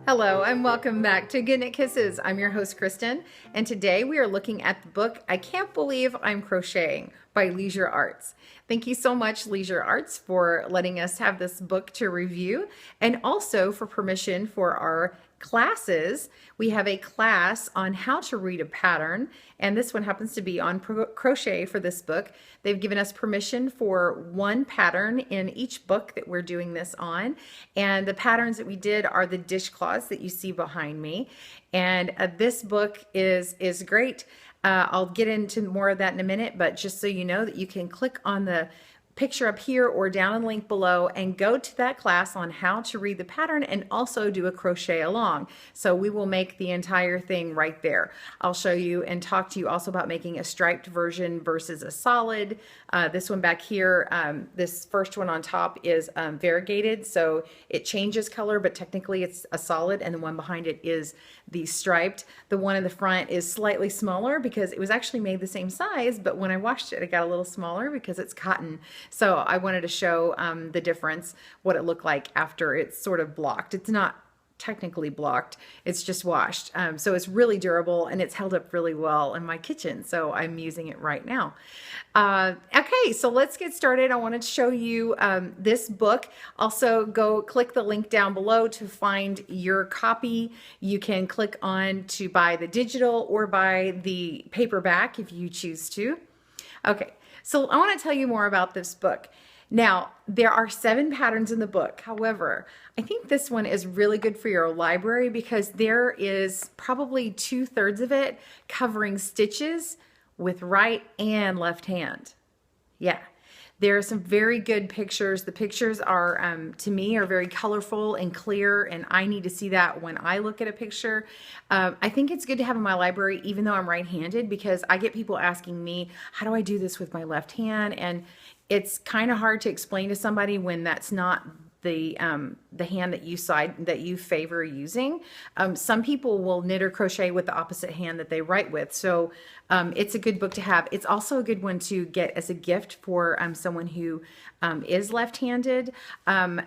Hello and welcome back to GoodKnitKisses. I'm your host Kristen, and today we are looking at the book I Can't Believe I'm Crocheting by Leisure Arts. Thank you so much, Leisure Arts, for letting us have this book to review and also for permission for our classes. We have a class on how to read a pattern, and this one happens to be on crochet for this book. They've given us permission for one pattern in each book that we're doing this on, and the patterns that we did are the dishcloths that you see behind me. And this book is great. I'll get into more of that in a minute, but just so you know that you can click on the picture up here or down in the link below and go to that class on how to read the pattern and also do a crochet along. So we will make the entire thing right there. I'll show you and talk to you also about making a striped version versus a solid. This one back here, this first one on top is variegated, so it changes color, but technically it's a solid, and the one behind it is the striped. The one in the front is slightly smaller because it was actually made the same size, but when I washed it, it got a little smaller because it's cotton. So I wanted to show the difference, what it looked like after it's sort of blocked. It's not technically blocked, it's just washed. So it's really durable and it's held up really well in my kitchen. So I'm using it right now. Okay, so let's get started. I wanted to show you this book. Also, go click the link down below to find your copy. You can click on to buy the digital or buy the paperback if you choose to. Okay, so I want to tell you more about this book. Now, there are 7 patterns in the book. However, I think this one is really good for your library because there is probably 2/3 of it covering stitches with right and left hand. Yeah, there are some very good pictures. The pictures are, to me, are very colorful and clear, and I need to see that when I look at a picture. I think it's good to have in my library, even though I'm right-handed, because I get people asking me, how do I do this with my left hand? And it's kind of hard to explain to somebody when that's not the hand that you favor using. Some people will knit or crochet with the opposite hand that they write with. So it's a good book to have. It's also a good one to get as a gift for someone who is left-handed.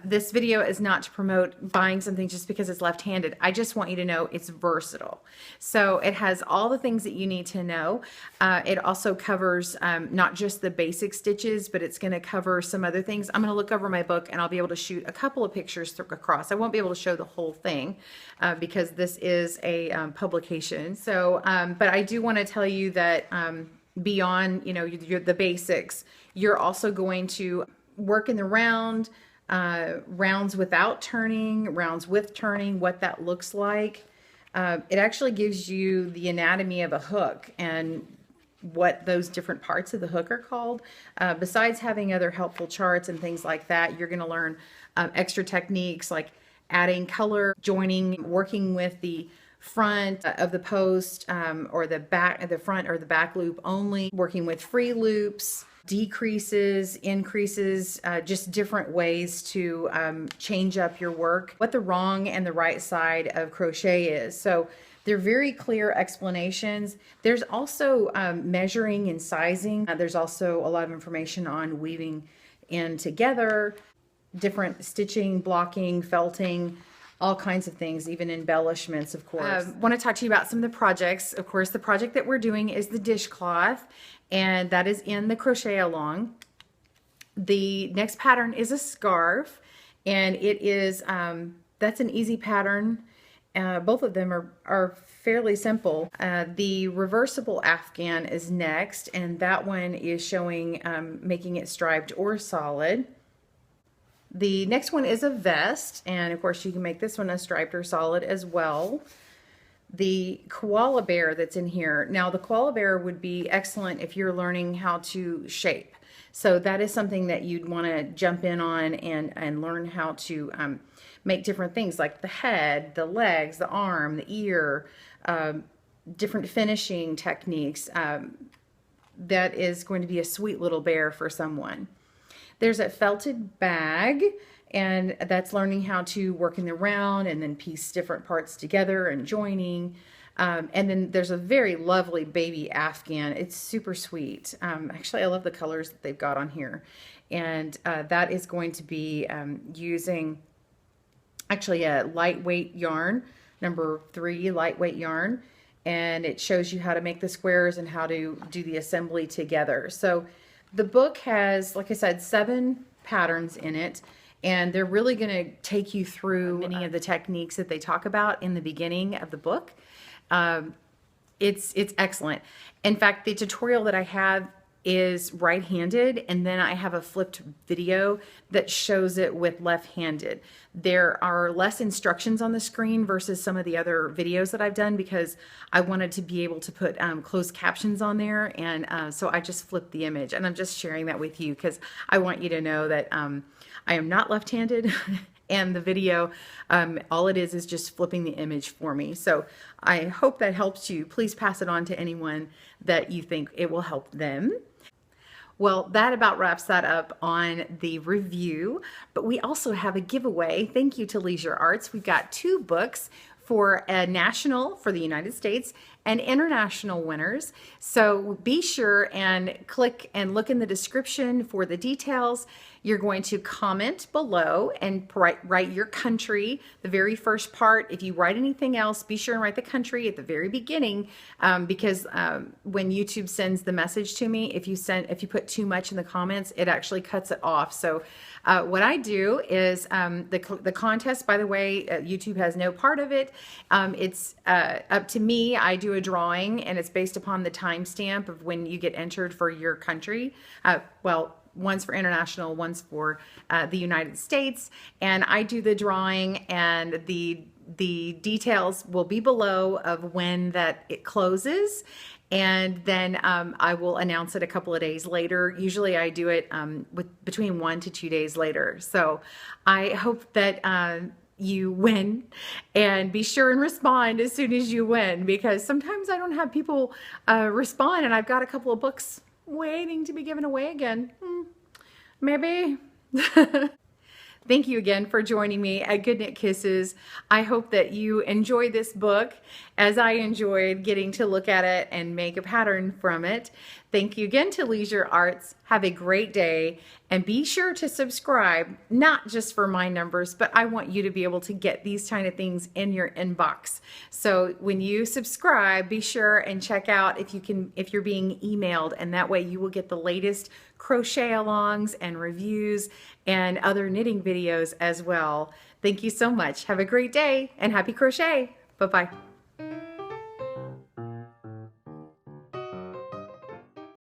This video is not to promote buying something just because it's left-handed. I just want you to know it's versatile. So it has all the things that you need to know. It also covers not just the basic stitches, but it's going to cover some other things. I'm going to look over my book and I'll be able to shoot a couple of pictures across. I won't be able to show the whole thing because this is a publication. So, but I do want to tell you that beyond, the basics, you're also going to work in the round, rounds without turning, rounds with turning, what that looks like. It actually gives you the anatomy of a hook and what those different parts of the hook are called. Besides having other helpful charts and things like that, you're going to learn extra techniques like adding color, joining, working with the front of the post or the front or the back loop only, working with free loops, decreases, increases, just different ways to change up your work, what the wrong and the right side of crochet is. So they're very clear explanations. There's also measuring and sizing. There's also a lot of information on weaving in together, different stitching, blocking, felting, all kinds of things, even embellishments, of course. I want to talk to you about some of the projects. Of course, the project that we're doing is the dishcloth, and that is in the Crochet Along. The next pattern is a scarf, and it is, that's an easy pattern. Both of them are fairly simple. The reversible afghan is next, and that one is showing making it striped or solid. The next one is a vest, and of course you can make this one a striped or solid as well. The koala bear that's in here. Now the koala bear would be excellent if you're learning how to shape. So that is something that you'd want to jump in on and learn how to make different things like the head, the legs, the arm, the ear, different finishing techniques. That is going to be a sweet little bear for someone. There's a felted bag, and that's learning how to work in the round and then piece different parts together and joining. And then there's a very lovely baby afghan. It's super sweet. Actually, I love the colors that they've got on here. And that is going to be using actually a lightweight yarn, number 3 lightweight yarn, and it shows you how to make the squares and how to do the assembly together. So the book has, like I said, 7 patterns in it, and they're really going to take you through many of the techniques that they talk about in the beginning of the book. It's excellent. In fact, the tutorial that I have is right-handed, and then I have a flipped video that shows it with left-handed. There are less instructions on the screen versus some of the other videos that I've done because I wanted to be able to put closed captions on there, and so I just flipped the image, and I'm just sharing that with you because I want you to know that I am not left-handed. And the video, all it is just flipping the image for me. So I hope that helps you. Please pass it on to anyone that you think it will help them. Well, that about wraps that up on the review, but we also have a giveaway. Thank you to Leisure Arts. We've got 2 books for a national for the United States and international winners. So be sure and click and look in the description for the details. You're going to comment below and write your country, the very first part. If you write anything else, be sure and write the country at the very beginning, because when YouTube sends the message to me, if you put too much in the comments, it actually cuts it off. So what I do is the contest, by the way, YouTube has no part of it. It's up to me. I do a drawing, and it's based upon the timestamp of when you get entered for your country. Well, one's for international, one's for the United States, and I do the drawing, and the details will be below of when that it closes, and then I will announce it a couple of days later. Usually I do it between 1 to 2 days later. So I hope that you win, and be sure and respond as soon as you win, because sometimes I don't have people respond, and I've got a couple of books waiting to be given away again. Maybe. Thank you again for joining me at GoodKnit Kisses. I hope that you enjoy this book as I enjoyed getting to look at it and make a pattern from it. Thank you again to Leisure Arts. Have a great day, and be sure to subscribe, not just for my numbers, but I want you to be able to get these kind of things in your inbox. So when you subscribe, be sure and check out if you're being emailed, and that way you will get the latest crochet alongs and reviews and other knitting videos as well. Thank you so much. Have a great day and happy crochet. Bye-bye.